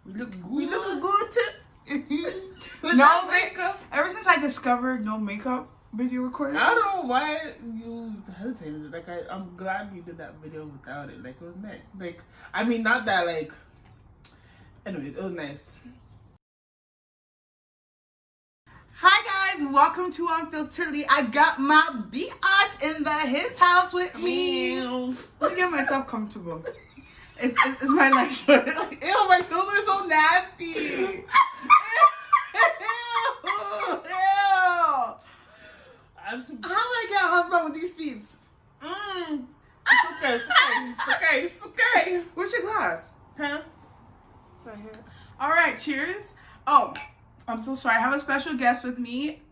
We look good. We look good too. No makeup. Ever since I discovered no makeup video recording. I don't know why you hesitated. Like, I'm glad you did that video without it. Like, it was nice. Like, I mean, not that, like... Anyway, it was nice. Hi guys, welcome to UnfilteredLEE. I got my biatch in his house with me. Let me get myself comfortable. It's my lecture. Like, ew, my toes are so nasty. Ew. How do I get a husband with these feet? It's okay, it's okay, it's okay, it's okay. Where's your glass? Huh? It's right here. Alright, cheers. Oh, I'm so sorry. I have a special guest with me.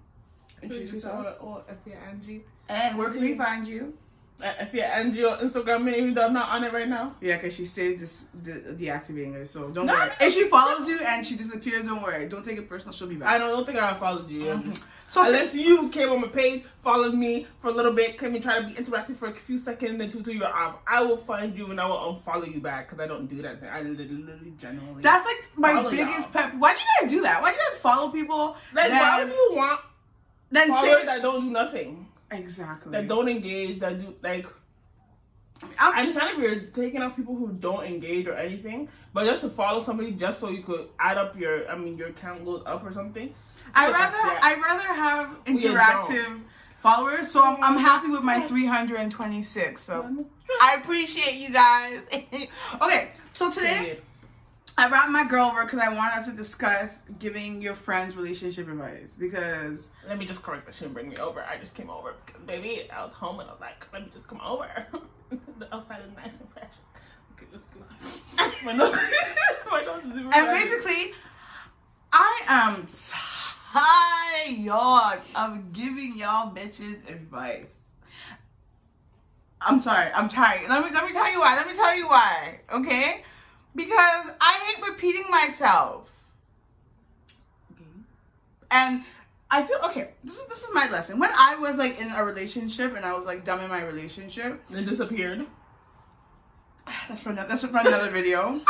Introduce yourself. Or if you're Angie. And where can we find you? If you're Angie on Instagram, even though I'm not on it right now. Yeah, because she says deactivating her, so don't worry. If she follows you and she disappears, don't worry. Don't take it personal. She'll be back. I don't think I followed you. Mm-hmm. So unless you came on my page, followed me for a little bit, came and tried to be interactive for a few seconds, and then two you're off, I will find you and I will unfollow you back because I don't do that. I literally, genuinely. That's like my biggest pet. Why do you guys do that? Why do you guys follow people? Like, why would you want followers that don't do nothing? Exactly. That don't engage, that do, like... I understand if you're taking off people who don't engage or anything, but just to follow somebody just so you could add up your account goes up or something. I'd rather have interactive followers, so I'm happy with my 326. So I appreciate you guys. Okay, so today I brought my girl over because I want us to discuss giving your friends relationship advice. Because let me just correct that she didn't bring me over. I just came over because baby, I was home and I was like, let me just come over. The outside is nice and fresh. Okay, let's go. My nose is even and basically, I am tired of giving y'all bitches advice. I'm sorry, I'm tired. Let me tell you why. Let me tell you why. Okay? Because I hate repeating myself. Okay. And I feel okay. This is my lesson. When I was like in a relationship and I was like done in my relationship, it disappeared. That's for another video.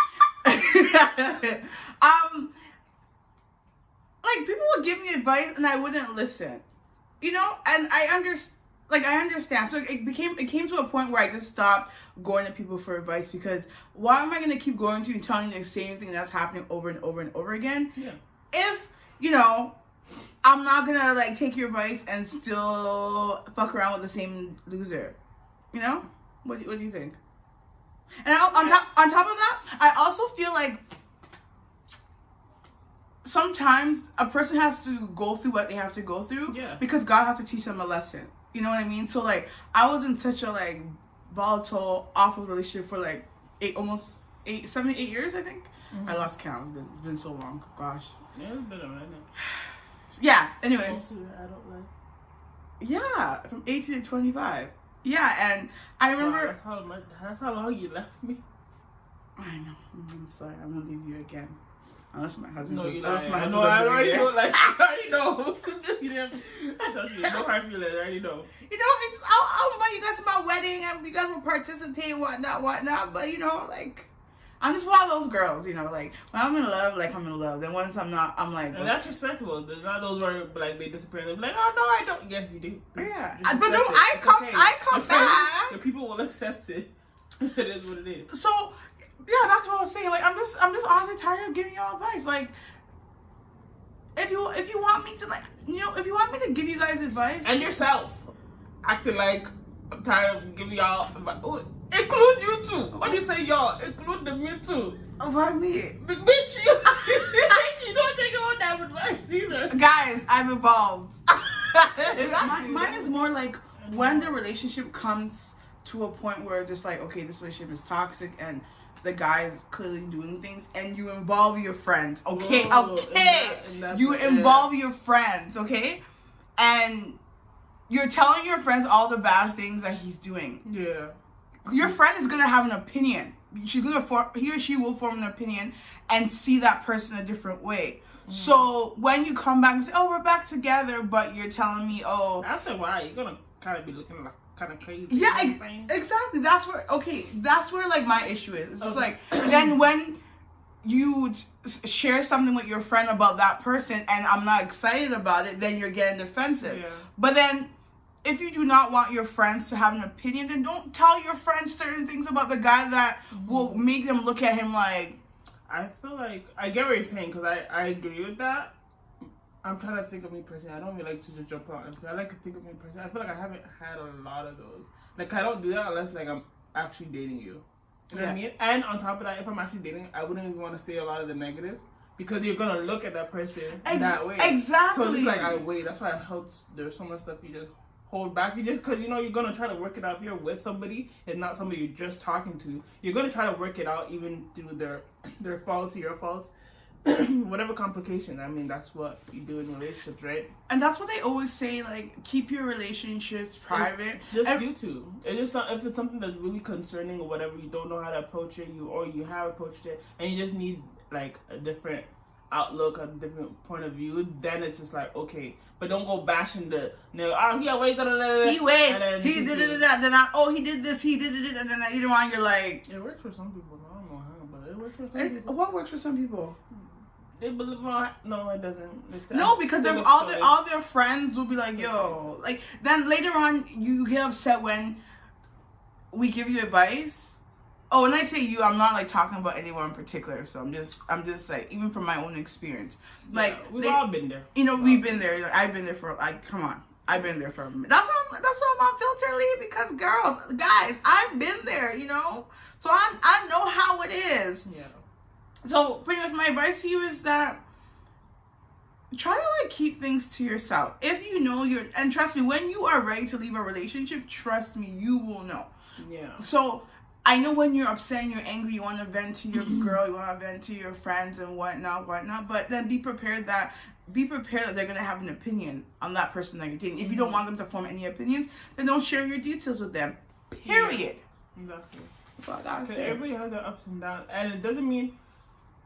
Like people would give me advice and I wouldn't listen, you know. And I understand. So it came to a point where I just stopped going to people for advice because why am I gonna keep going to you and telling you the same thing that's happening over and over and over again? Yeah. If you know. I'm not gonna like take your advice and still fuck around with the same loser, you know? What do you think? And on top of that, I also feel like sometimes a person has to go through what they have to go through because God has to teach them a lesson. You know what I mean? So like I was in such a like volatile, awful relationship for like 7 to 8 years, I think. Mm-hmm. I lost count. It's been so long. Gosh. Yeah, it's been a minute. Yeah, anyways. Adult life. Yeah, from 18 to 25. Yeah, and I remember... That's how long you left me. I know. I'm sorry. I'm going to leave you again. Unless my husband... No, you like, I already know. Like, I already know. You no hard feelings. I already know. You know, I'll invite you guys to my wedding and you guys will participate, whatnot. But, you know, like... I'm just one of those girls, you know, like, when I'm in love, like, I'm in love. Then once I'm not, I'm like... And that's respectable. There's not those where, like, they disappear. They're like, oh, no, I don't. Yes, you do. Yeah. But no, I come back. The people will accept it. It is what it is. So, yeah, back to what I was saying. Like, I'm just honestly tired of giving y'all advice. Like, if you want me to, like, you know, if you want me to give you guys advice... And yourself. Acting like I'm tired of giving y'all advice. Oh, include you too. What do you say, y'all? Include the me too. Why me? Bitch, you don't take all that advice either. Guys, I'm involved. Mine is more like when the relationship comes to a point where just like, okay, this relationship is toxic and the guy is clearly doing things and you involve your friends. Okay, you involve your friends, okay? And you're telling your friends all the bad things that he's doing. Yeah. Your friend is gonna have an opinion. He or she will form an opinion and see that person a different way. Mm. So when you come back and say, "Oh, we're back together," but you're telling me, "Oh," after a while, you're gonna kind of be looking like kind of crazy. Yeah, exactly. That's where like my issue is. It's just like then when you share something with your friend about that person and I'm not excited about it, then you're getting defensive. Yeah. But then if you do not want your friends to have an opinion, then don't tell your friends certain things about the guy that will make them look at him like... I feel like, I get what you're saying, because I agree with that. I'm trying to think of me personally. I don't really like to just jump out. I like to think of me personally. I feel like I haven't had a lot of those. Like, I don't do that unless, like, I'm actually dating you. You know what I mean? And on top of that, if I'm actually dating, I wouldn't even want to say a lot of the negatives. Because you're going to look at that person that way. Exactly. So it's just like, I wait. That's why there's so much stuff you just hold back. You just, because you know you're going to try to work it out. If you're with somebody and not somebody you're just talking to, you're going to try to work it out even through their faults or your faults. Whatever complication. I mean, that's what you do in relationships, right? And that's what they always say, like, keep your relationships private. It's just you two. It's just, if it's something that's really concerning or whatever, you don't know how to approach it, or you have approached it, and you just need, like, a different outlook, a different point of view, then it's just like, okay. But don't go bashing the, wait, he waits, he did it, then he did this, he did it, and then later on you're like... It works for some people. I don't know how, but it works for some people. What works for some people? They believe no, it doesn't. No, because all their friends will be like, yo, like, then later on you get upset when we give you advice. Oh, when I say you, I'm not like talking about anyone in particular. So I'm just like, even from my own experience, like we've all been there. You know, we've been there. Like, I've been there for like, come on, I've been there for a minute. That's why I'm on UnfilteredLEE, because guys, I've been there. You know, so I know how it is. Yeah. So pretty much my advice to you is that try to like keep things to yourself. If you know and trust me, when you are ready to leave a relationship, trust me, you will know. Yeah. So I know when you're upset and you're angry, you want to vent to your girl, you want to vent to your friends and whatnot. But then be prepared that they're gonna have an opinion on that person that you're dating. If you don't want them to form any opinions, then don't share your details with them. Period. Yeah, exactly. That's all I gotta say. Everybody has their ups and downs, and it doesn't mean.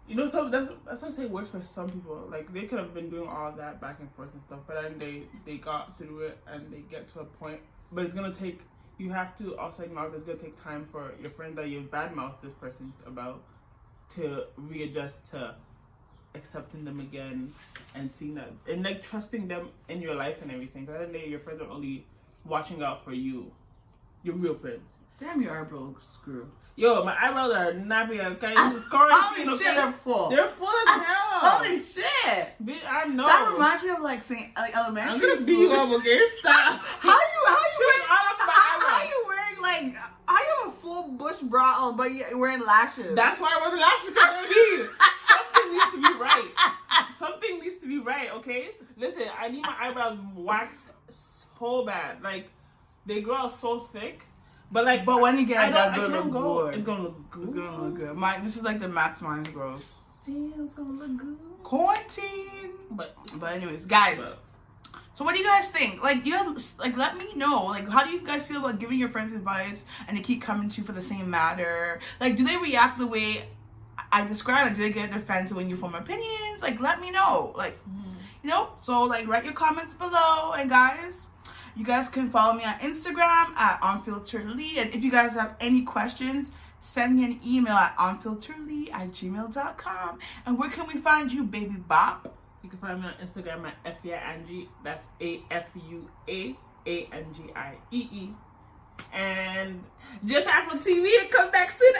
You know, so that's what I say works for some people. Like, they could have been doing all that back and forth and stuff, but then they got through it and they get to a point. But it's going to take, you have to also acknowledge it's going to take time for your friend that you badmouthed this person about to readjust to accepting them again and seeing that, and like trusting them in your life and everything. Because at the end of the day, your friends are only watching out for you, your real friends. Damn, your eyebrows screw. Yo, my eyebrows are nappy, okay? It's quarantine, Holy shit, they're full. They're full as hell. Holy shit. Bitch, I know. That reminds me of like elementary I'm gonna school. beat you up, okay? Stop. How you wearing like, how you have a full bush bra on, but you're wearing lashes? That's why I wear the lashes, because something needs to be right. Something needs to be right, okay? Listen, I need my eyebrows waxed so bad. Like, they grow out so thick. But when you get it, that's gonna look good. It's gonna look good. It's gonna look good. This is like the Matt's Minds grows. Damn, it's gonna look good. Quarantine. But anyways, guys. So what do you guys think? Like, let me know. Like, how do you guys feel about giving your friends advice and they keep coming to you for the same matter? Like, do they react the way I described? Like, do they get defensive when you form opinions? Like, let me know. Like, you know. So like, write your comments below, and guys. You guys can follow me on Instagram at UnfilteredLEE. And if you guys have any questions, send me an email at unfilteredlee@gmail.com. And where can we find you, baby bop? You can find me on Instagram at Angie. That's AFUAANGIEE. And just Afro TV and come back soon.